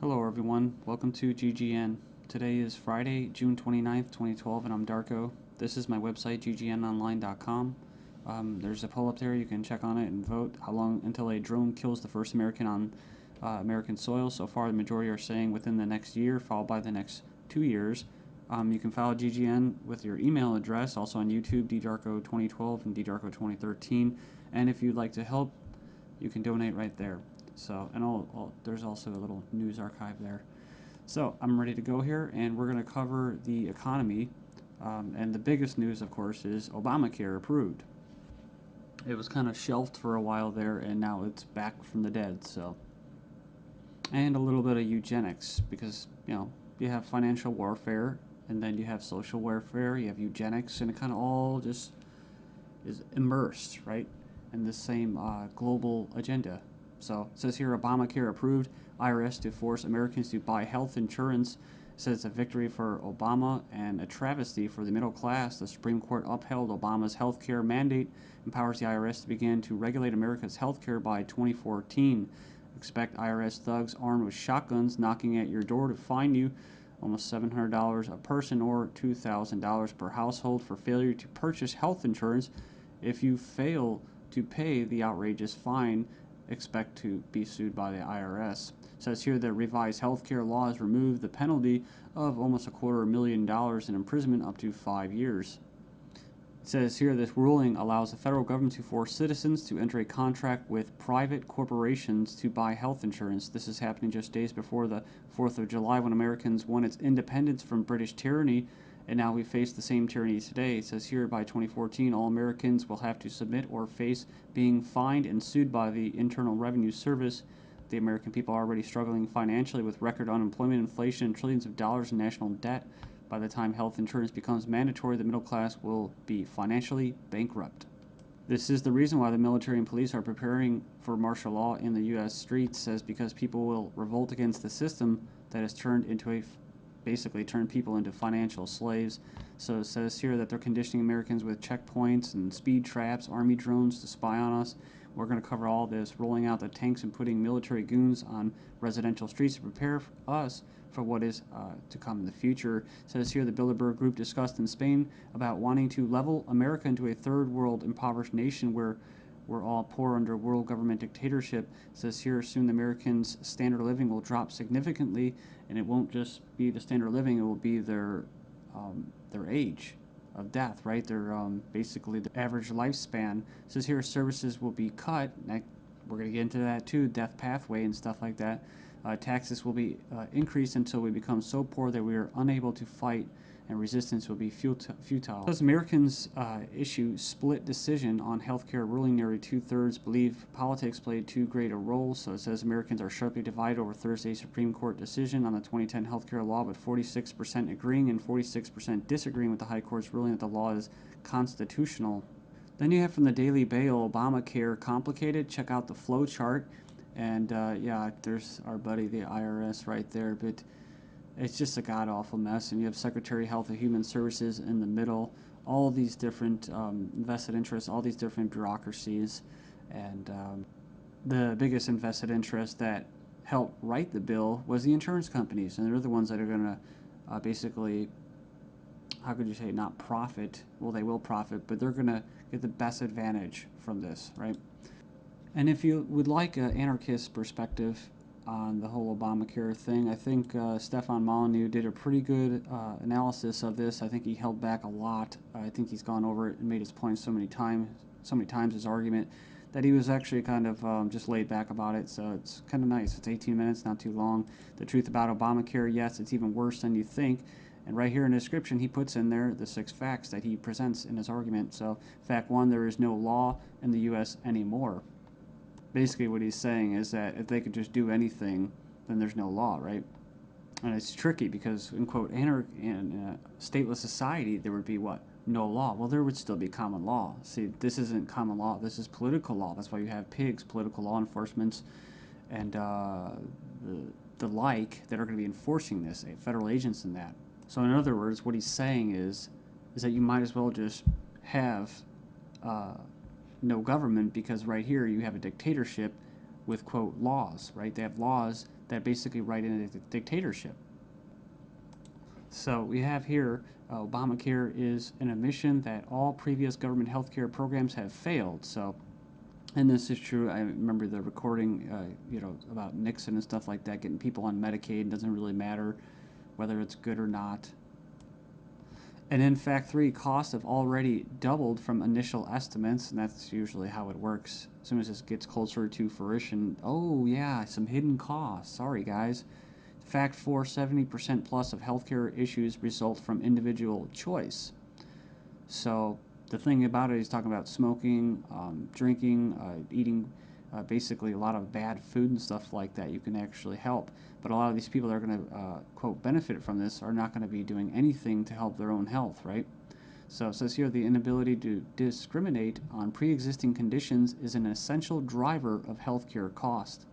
Hello everyone, welcome to GGN. Today is Friday, June 29th, 2012, and I'm Darko. This is my website, ggnonline.com. There's a poll up there, you can check on it and vote how long until a drone kills the first American on American soil. So far, the majority are saying within the next year, followed by the next 2 years. You can follow GGN with your email address, also on YouTube, ddarko2012 and ddarko2013. And if you'd like to help, you can donate right there. So, and there's also a little news archive there. So, I'm ready to go here, and we're going to cover the economy. And the biggest news, of course, is Obamacare approved. It was kind of shelved for a while there, and now it's back from the dead. So, and a little bit of eugenics, because you have financial warfare, and then you have social warfare, you have eugenics, and it kind of all just is immersed, right, in the same global agenda. So it says here, Obamacare approved, IRS to force Americans to buy health insurance. It says it's a victory for Obama and a travesty for the middle class. The Supreme Court upheld Obama's health care mandate, empowers the IRS to begin to regulate America's health care by 2014. Expect IRS thugs armed with shotguns knocking at your door to fine you almost $700 a person or $2,000 per household for failure to purchase health insurance. If you fail to pay the outrageous fine, expect to be sued by the IRS. It says here that revised healthcare laws remove the penalty of almost $250,000 in imprisonment up to 5 years. It says here this ruling allows the federal government to force citizens to enter a contract with private corporations to buy health insurance. This is happening just days before the 4th of July, when Americans won its independence from British tyranny, and now we face the same tyranny today. It says here by 2014, all Americans will have to submit or face being fined and sued by the Internal Revenue Service. The American people are already struggling financially with record unemployment, inflation, and trillions of dollars in national debt. By the time health insurance becomes mandatory, the middle class will be financially bankrupt. This is the reason why the military and police are preparing for martial law in the U.S. streets, says because people will revolt against the system that has basically turned people into financial slaves. So it says here that they're conditioning Americans with checkpoints and speed traps, army drones to spy on us. We're going to cover all this, rolling out the tanks and putting military goons on residential streets to prepare us for what is to come in the future. It says here the Bilderberg Group discussed in Spain about wanting to level America into a third world impoverished nation where we're all poor under world government dictatorship. It says here soon the Americans' standard of living will drop significantly, and it won't just be the standard of living, it will be their age of death, right? Their basically the average lifespan. It says here services will be cut. We're going to get into that too, death pathway and stuff like that. Taxes will be increased until we become so poor that we are unable to fight, and resistance will be futile. As Americans issue split decision on healthcare ruling, nearly 2/3 believe politics played too great a role. So it says Americans are sharply divided over Thursday's Supreme Court decision on the 2010 healthcare law, with 46% agreeing and 46% disagreeing with the High Court's ruling that the law is constitutional. Then you have from the Daily Bail, Obamacare complicated. Check out the flow chart. And yeah, there's our buddy, the IRS, right there. But it's just a god-awful mess. And you have Secretary of Health and Human Services in the middle. All these different vested interests, all these different bureaucracies. And the biggest invested interest that helped write the bill was the insurance companies. And they're the ones that are going to basically, how could you say, not profit. Well, they will profit, but they're going to get the best advantage from this, right? And if you would like an anarchist perspective on the whole Obamacare thing, I think Stefan Molyneux did a pretty good analysis of this. I think he held back a lot. I think he's gone over it and made his point so many times, his argument, that he was actually kind of just laid back about it. So it's kind of nice. It's 18 minutes, not too long. The truth about Obamacare, yes, it's even worse than you think. And right here in the description, he puts in there the 6 facts that he presents in his argument. So fact 1, there is no law in the U.S. anymore. Basically what he's saying is that if they could just do anything, then there's no law, right? And it's tricky because, in quote, in a stateless society, there would be what? No law. Well, there would still be common law. See, this isn't common law. This is political law. That's why you have pigs, political law enforcement, and the like that are going to be enforcing this, federal agents and that. So in other words, what he's saying is that you might as well just have no government, because right here you have a dictatorship with, quote, laws, right? They have laws that basically write in a dictatorship. So we have here Obamacare is an admission that all previous government health care programs have failed. So, and this is true. I remember the recording, about Nixon and stuff like that, getting people on Medicaid. It doesn't really matter whether it's good or not. And in fact, costs have already doubled from initial estimates, and that's usually how it works. As soon as this gets closer to fruition, oh yeah, some hidden costs. Sorry, guys. Fact 4, 70% plus of healthcare issues result from individual choice. So the thing about it, he's talking about smoking, drinking, eating basically a lot of bad food and stuff like that. You can actually help. But a lot of these people that are going to, quote, benefit from this are not going to be doing anything to help their own health, right? So it says here the inability to discriminate on pre-existing conditions is an essential driver of healthcare cost.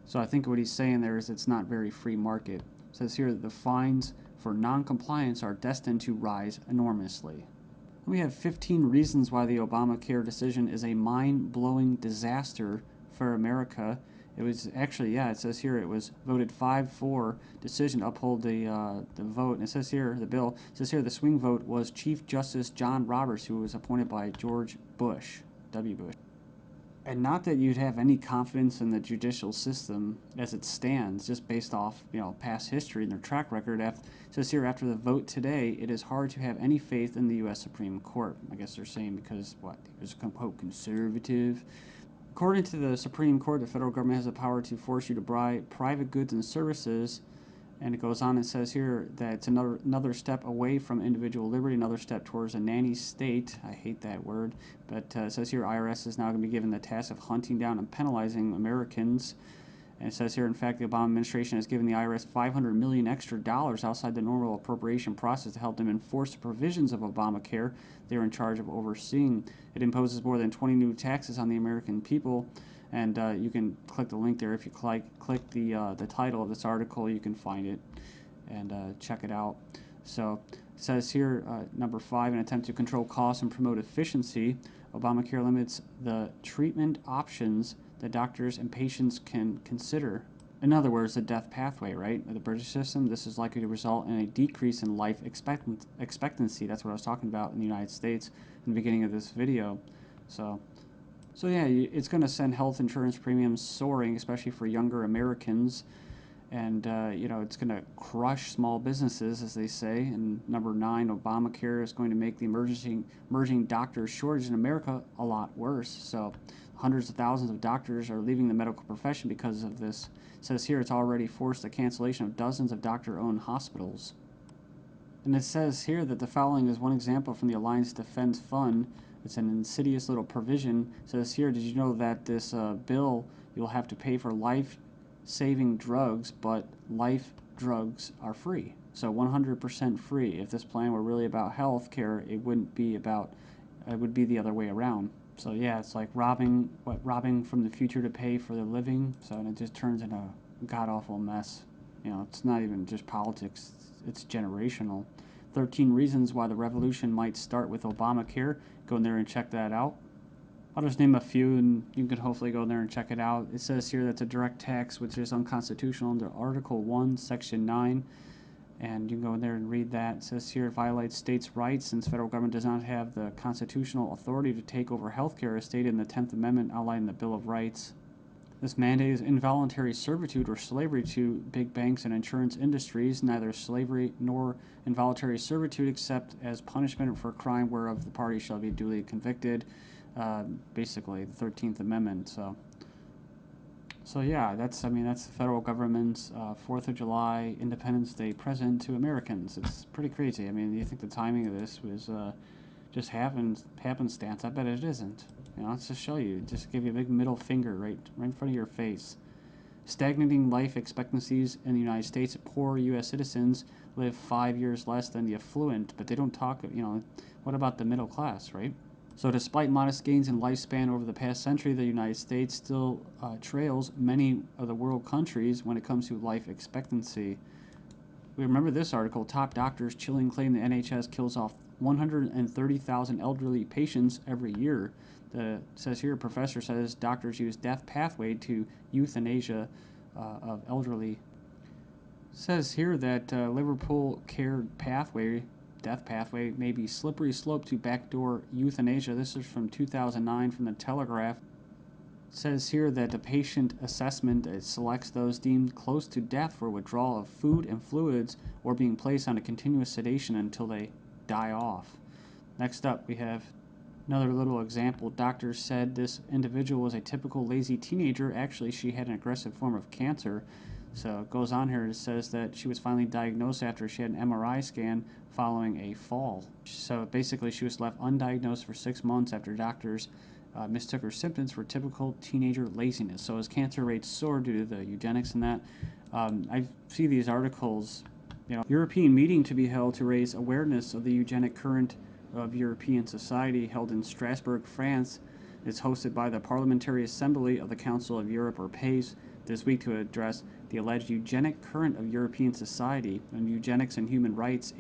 So I think what he's saying there is it's not very free market. It says here that the fines for non-compliance are destined to rise enormously. We have 15 reasons why the Obamacare decision is a mind-blowing disaster for America. It was actually, it says here it was voted 5-4 decision to uphold the vote. And it says here, the bill, it says here the swing vote was Chief Justice John Roberts, who was appointed by George Bush, W. Bush. And not that you'd have any confidence in the judicial system as it stands, just based off past history and their track record. It says here, after the vote today, it is hard to have any faith in the U.S. Supreme Court. I guess they're saying because he was quote conservative. According to the Supreme Court, the federal government has the power to force you to buy private goods and services. And it goes on and says here that it's another step away from individual liberty, another step towards a nanny state. I hate that word. But it says here IRS is now going to be given the task of hunting down and penalizing Americans. And it says here, in fact, the Obama administration has given the IRS $500 million extra outside the normal appropriation process to help them enforce the provisions of Obamacare they're in charge of overseeing. It imposes more than 20 new taxes on the American people. And you can click the link there. If you click the title of this article, you can find it and check it out. So it says here, number 5, an attempt to control costs and promote efficiency. Obamacare limits the treatment options that doctors and patients can consider. In other words, the death pathway, right? The British system, this is likely to result in a decrease in life expectancy. That's what I was talking about in the United States in the beginning of this video. So yeah, it's going to send health insurance premiums soaring, especially for younger Americans. And, it's going to crush small businesses, as they say. And number 9, Obamacare is going to make the emerging doctor shortage in America a lot worse. So hundreds of thousands of doctors are leaving the medical profession because of this. It says here it's already forced the cancellation of dozens of doctor-owned hospitals. And it says here that the following is one example from the Alliance Defense Fund. It's an insidious little provision. It says here, did you know that this bill, you'll have to pay for life-saving drugs, but life drugs are free. So 100% free. If this plan were really about health care, it wouldn't be about, it would be the other way around. So yeah, it's like robbing from the future to pay for the living. So and it just turns into a god-awful mess. It's not even just politics, it's generational. 13 reasons why the revolution might start with Obamacare. Go in there and check that out. I'll just name a few and you can hopefully go in there and check it out. It says here that's a direct tax which is unconstitutional under Article 1, Section 9. And you can go in there and read that. It says here it violates states' rights since federal government does not have the constitutional authority to take over healthcare as stated in the 10th Amendment outlined in the Bill of Rights. This mandate is involuntary servitude or slavery to big banks and insurance industries, neither slavery nor involuntary servitude except as punishment for a crime whereof the party shall be duly convicted. Basically, the 13th Amendment. So yeah, that's the federal government's 4th of July Independence Day present to Americans. It's pretty crazy. I mean, you think the timing of this was just happenstance? I bet it isn't. Let's just show you. Just give you a big middle finger right in front of your face. Stagnating life expectancies in the United States. Poor U.S. citizens live 5 years less than the affluent, but they don't talk, what about the middle class, right? So despite modest gains in lifespan over the past century, the United States still trails many of the world countries when it comes to life expectancy. We remember this article, top doctors chilling claim the NHS kills off 130,000 elderly patients every year. It says here, a professor says doctors use death pathway to euthanasia of elderly. Says here that Liverpool care pathway, death pathway, may be slippery slope to backdoor euthanasia. This is from 2009 from the Telegraph. Says here that the patient assessment selects those deemed close to death for withdrawal of food and fluids or being placed on a continuous sedation until they die off. Next up, we have another little example. Doctors said this individual was a typical lazy teenager. Actually, she had an aggressive form of cancer. So it goes on here. It says that she was finally diagnosed after she had an MRI scan following a fall. So basically, she was left undiagnosed for 6 months after doctors mistook her symptoms for typical teenager laziness. So as cancer rates soar due to the eugenics and that, I see these articles, European meeting to be held to raise awareness of the eugenic current of European society held in Strasbourg, France. It's hosted by the Parliamentary Assembly of the Council of Europe, or PACE, this week to address the alleged eugenic current of European society and eugenics and human rights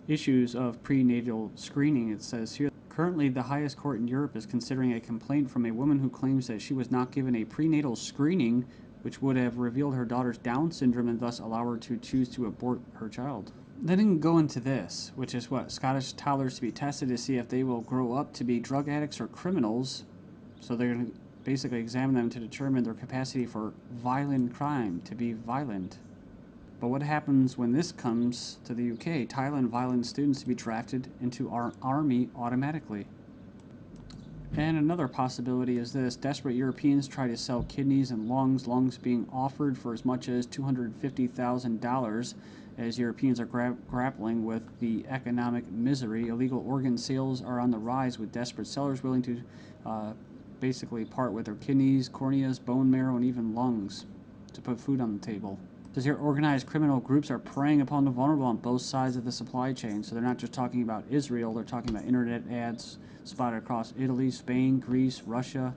issues of prenatal screening. It says here, currently the highest court in Europe is considering a complaint from a woman who claims that she was not given a prenatal screening which would have revealed her daughter's Down syndrome and thus allow her to choose to abort her child. They didn't go into this, which is what? Scottish toddlers to be tested to see if they will grow up to be drug addicts or criminals. So they're going to basically examine them to determine their capacity for violent crime, to be violent. But what happens when this comes to the UK? Thailand violent students to be drafted into our army automatically. And another possibility is this. Desperate Europeans try to sell kidneys and lungs being offered for as much as $250,000 as Europeans are grappling with the economic misery. Illegal organ sales are on the rise with desperate sellers willing to basically part with their kidneys, corneas, bone marrow, and even lungs to put food on the table. It says here, organized criminal groups are preying upon the vulnerable on both sides of the supply chain. So they're not just talking about Israel, they're talking about internet ads spotted across Italy, Spain, Greece, Russia.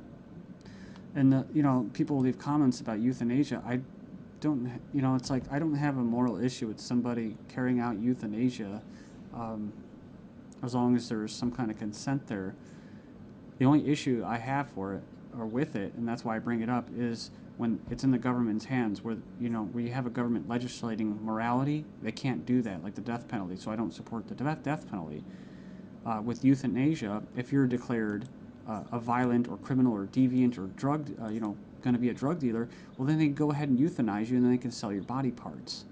And, people leave comments about euthanasia. I don't, it's like I don't have a moral issue with somebody carrying out euthanasia as long as there's some kind of consent there. The only issue I have for it, or with it, and that's why I bring it up, is when it's in the government's hands, where we have a government legislating morality. They can't do that, like the death penalty. So I don't support the death penalty. With euthanasia, if you're declared a violent or criminal or deviant or drug, going to be a drug dealer, well, then they go ahead and euthanize you, and then they can sell your body parts.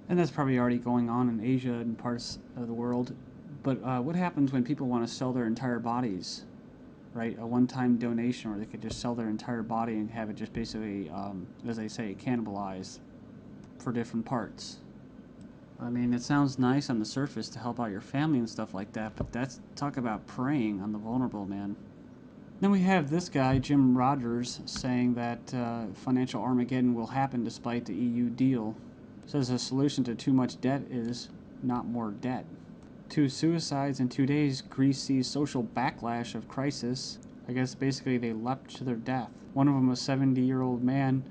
And that's probably already going on in Asia and parts of the world. But what happens when people want to sell their entire bodies? Right, a one-time donation, or they could just sell their entire body and have it just basically, as they say, cannibalized for different parts. I mean, it sounds nice on the surface to help out your family and stuff like that, but that's talk about preying on the vulnerable, man. Then we have this guy, Jim Rogers, saying that financial Armageddon will happen despite the EU deal. Says the solution to too much debt is not more debt. 2 suicides in 2 days. Greece sees social backlash of crisis. I guess basically they leapt to their death. One of them was a 70-year-old man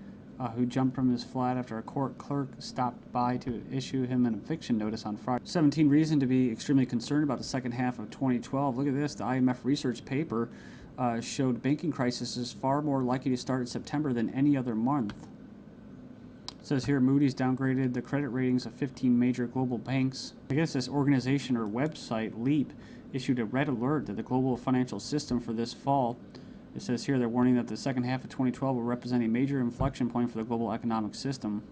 who jumped from his flat after a court clerk stopped by to issue him an eviction notice on Friday. 17 reason to be extremely concerned about the second half of 2012. Look at this. The IMF research paper showed banking crisis is far more likely to start in September than any other month. It says here, Moody's downgraded the credit ratings of 15 major global banks. I guess this organization or website, Leap, issued a red alert to the global financial system for this fall. It says here they're warning that the second half of 2012 will represent a major inflection point for the global economic system.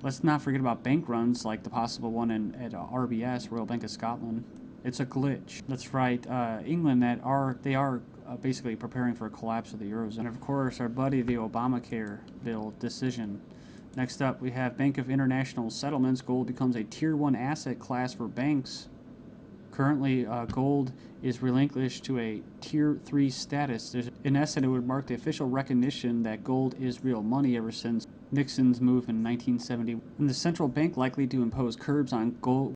Let's not forget about bank runs like the possible one at RBS, Royal Bank of Scotland. It's a glitch. That's right. England, they are basically preparing for a collapse of the Eurozone. And of course, our buddy, the Obamacare bill decision. Next up, we have Bank of International Settlements. Gold becomes a Tier 1 asset class for banks. Currently, gold is relinquished to a Tier 3 status. In essence, it would mark the official recognition that gold is real money ever since Nixon's move in 1970. And the central bank likely to impose curbs on gold